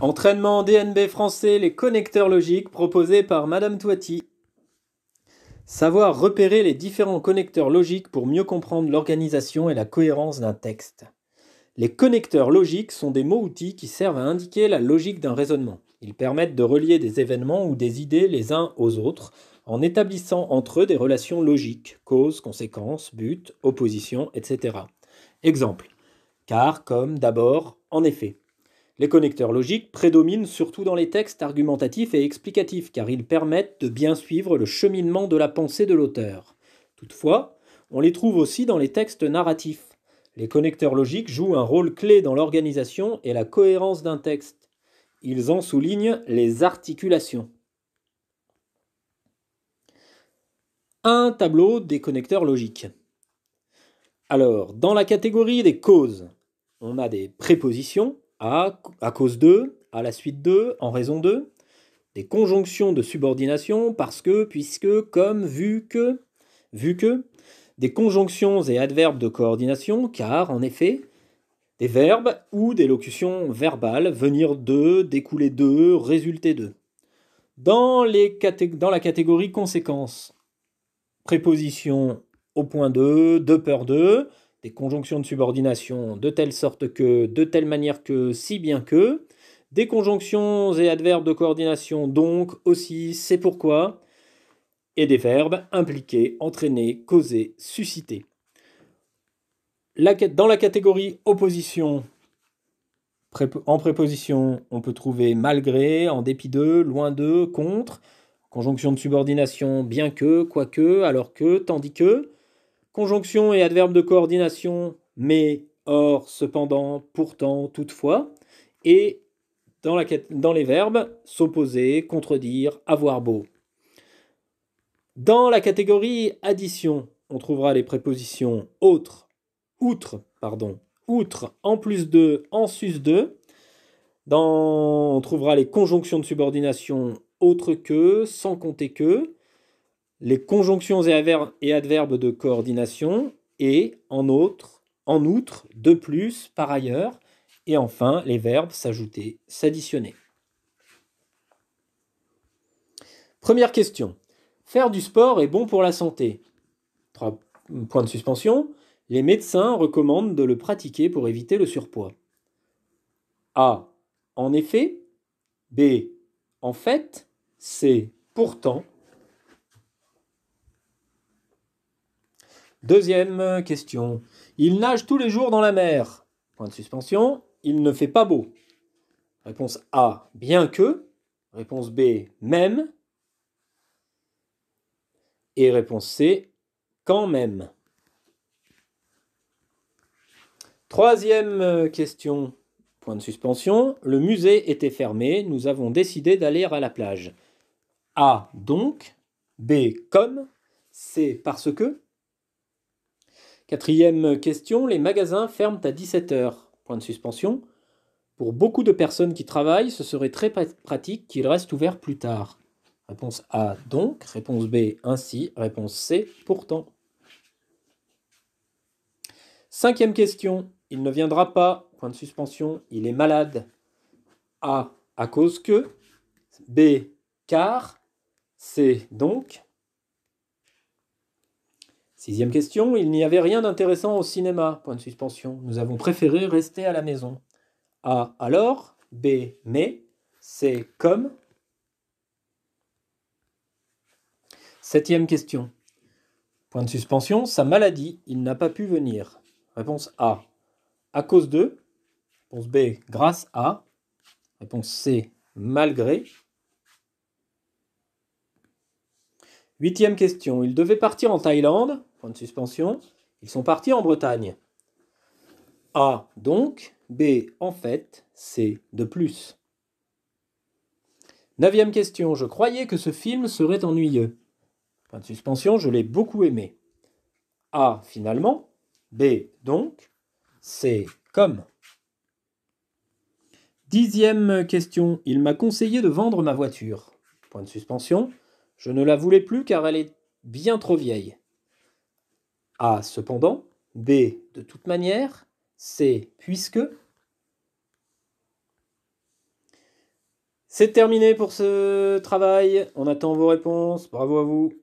Entraînement DNB français, les connecteurs logiques proposés par Madame Toiti. Savoir repérer les différents connecteurs logiques pour mieux comprendre l'organisation et la cohérence d'un texte. Les connecteurs logiques sont des mots-outils qui servent à indiquer la logique d'un raisonnement. Ils permettent de relier des événements ou des idées les uns aux autres en établissant entre eux des relations logiques, cause, conséquence, but, opposition, etc. Exemple. Car, comme, d'abord, en effet. Les connecteurs logiques prédominent surtout dans les textes argumentatifs et explicatifs, car ils permettent de bien suivre le cheminement de la pensée de l'auteur. Toutefois, on les trouve aussi dans les textes narratifs. Les connecteurs logiques jouent un rôle clé dans l'organisation et la cohérence d'un texte. Ils en soulignent les articulations. Un tableau des connecteurs logiques. Alors, dans la catégorie des causes, on a des prépositions, à cause de, à la suite de, en raison de, des conjonctions de subordination, parce que, puisque, comme, vu que, des conjonctions et adverbes de coordination, car, en effet, des verbes ou des locutions verbales, venir de, découler de, résulter de. Dans la catégorie conséquences, prépositions au point de peur de, des conjonctions de subordination de telle sorte que, de telle manière que, si bien que, des conjonctions et adverbes de coordination donc, aussi, c'est pourquoi, et des verbes impliquer, entraîner, causer, susciter. Dans la catégorie opposition, en préposition, on peut trouver malgré, en dépit de, loin de, contre, conjonction de subordination, bien que, quoique, alors que, tandis que, conjonction et adverbe de coordination, mais, or, cependant, pourtant, toutefois, et dans les verbes, s'opposer, contredire, avoir beau. Dans la catégorie addition, on trouvera les prépositions outre, en plus de, en sus de. On trouvera les conjonctions de subordination autre que, sans compter que, les conjonctions et adverbes de coordination, et, en outre, de plus, par ailleurs, et enfin les verbes s'ajouter, s'additionner. Première question. Faire du sport est bon pour la santé. 3 points de suspension. Les médecins recommandent de le pratiquer pour éviter le surpoids. A. En effet. B. En fait. C. Pourtant. Deuxième question. Il nage tous les jours dans la mer. Point de suspension. Il ne fait pas beau. Réponse A. Bien que. Réponse B. Même. Et réponse C. Quand même. Troisième question. Point de suspension. Le musée était fermé. Nous avons décidé d'aller à la plage. A. Donc. B. Comme. C. Parce que. Quatrième question. Les magasins ferment à 17h. Point de suspension. Pour beaucoup de personnes qui travaillent, ce serait très pratique qu'ils restent ouverts plus tard. Réponse A. Donc. Réponse B. Ainsi. Réponse C. Pourtant. Cinquième question. Il ne viendra pas. Point de suspension. Il est malade. A. À cause que. B. Car. C. Donc. Sixième question. Il n'y avait rien d'intéressant au cinéma. Point de suspension. Nous avons préféré rester à la maison. A. Alors. B. Mais. C. Comme. Septième question. Point de suspension. Sa maladie. Il n'a pas pu venir. Réponse A. À cause de. Réponse B. Grâce à. Réponse C. Malgré. Huitième question. Ils devaient partir en Thaïlande. Point de suspension. Ils sont partis en Bretagne. A. Donc. B. En fait. C. De plus. Neuvième question. Je croyais que ce film serait ennuyeux. Point de suspension. Je l'ai beaucoup aimé. A. Finalement. B. Donc. C. Comme. Dixième question. Il m'a conseillé de vendre ma voiture. Point de suspension. Je ne la voulais plus car elle est bien trop vieille. A. Cependant. B. De toute manière. C. Puisque. C'est terminé pour ce travail. On attend vos réponses. Bravo à vous.